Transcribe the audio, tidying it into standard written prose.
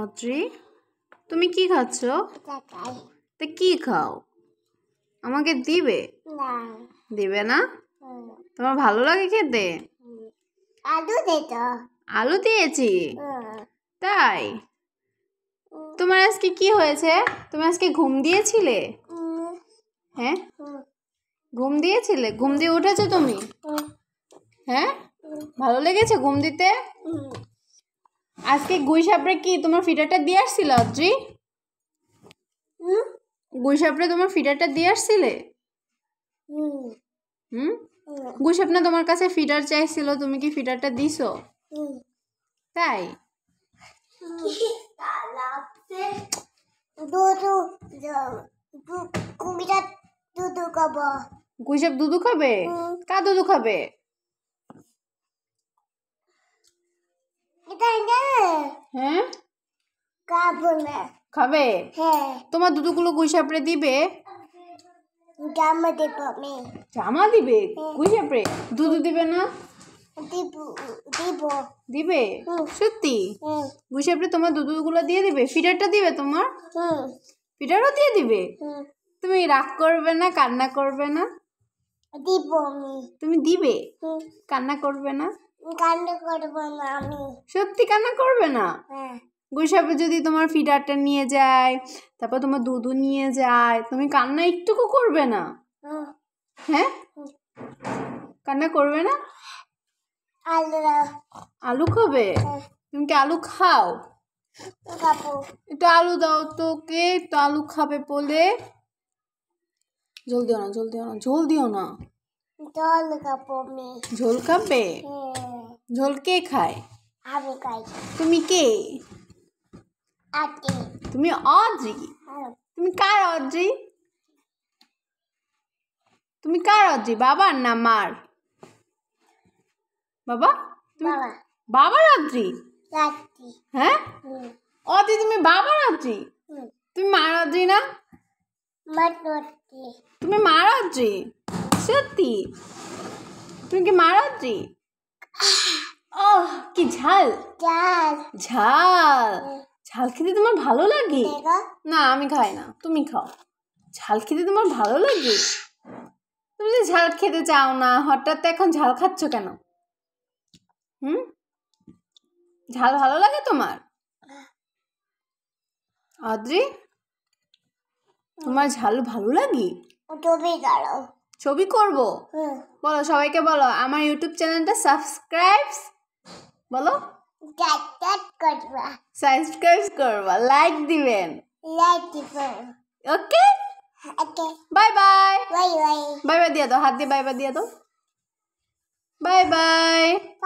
অদ্রি, তুমি কি খাচ্ছ? তা কি খাও? আমাকে দিবে? দিবে না? তোমার ভালো লাগে খেতে? আলু দিয়েছি? তাই? তোমার আজকে কি হয়েছে? তুমি আজকে ঘুম দিয়েছিলে? হ্যাঁ, ঘুম দিয়েছিলে? ঘুম দিয়ে উঠেছো তুমি? হ্যাঁ, ভালো লেগেছে ঘুম দিতে? আজকে গুইসাপড়ে কি তোমার ফিডারটা দিয়ে আসছিল অদ্রি? গুইসাপড়ে তোমার ফিডারটা দিয়ে আসছিলে? গুইসাপ না তোমার কাছে ফিডার চাইছিল, তুমি কি ফিডারটা দিছো? তাই? গুইসাপ দুধু খাবে? কার দুধু খাবে? হ্যাঁ, খাবে? তোমার দুধুগুলো গুইসাপড়ে দিবে? জামা দিবে? গুইসাপড়ে দুধু দিবে না? দিবে? সত্যি? গুইসাপড়ে তোমার দুধুগুলো দিয়ে দিবে? ফিডারটা দিবে তোমার? ফিডারও দিয়ে দিবে? তুমি রাগ করবে না, কান্না করবে না? তুমি দিবে? কান্না করবে না? সত্যি কান্না করবে না? গুইসাপে যদি তোমার ফিডারটা নিয়ে যায়, তারপর তোমার দুধু নিয়ে যায়, তুমি কান্না একটুকু করবে না? হ্যাঁ, কান্না করবে না? আলু খাবে? তুমি কি আলু খাও? একটু আলু দাও তো, কে তো আলু খাবে বলে। ঝোল দিও না, ঝোল দিও না, ঝোল দিও না। ঝোল খাবে? ঝোল কে খায়? তুমি কে? তুমি অদ্রি? তুমি কার অদ্রি? তুমি কার অদ্রি, বাবার না মার? বাবা? বাবার অদ্রি? হ্যাঁ, অদ্রি তুমি বাবার অদ্রি? তুমি মার অদ্রি না? তুমি মার অদ্রি? সত্যি? তুমি কি মার অদ্রি? কি ঝাল? ঝাল ঝাল খেতে তোমার ভালো লাগে? না, আমি খাই না, তুমি খাও। ঝাল খেতে তোমার ভালো লাগে? তুমি যে ঝাল খেতে চাও না, হঠাৎ এখন ঝাল খাচ্ছ কেন? ঝাল ভালো লাগে তোমার? অদ্রি, তোমার ঝাল ভালো লাগে? ছবি করব? বলো, সবাইকে বলো আমার ইউটিউব চ্যানেলটা সাবস্ক্রাইব বলো, সাবস্ক্রাইব করবা, লাইক দিবেন। ওকে, বাই বাই। বাই বাই দিয়ে দাও, হাত দিয়ে বাই বাই দিয়ে দাও। Bye bye.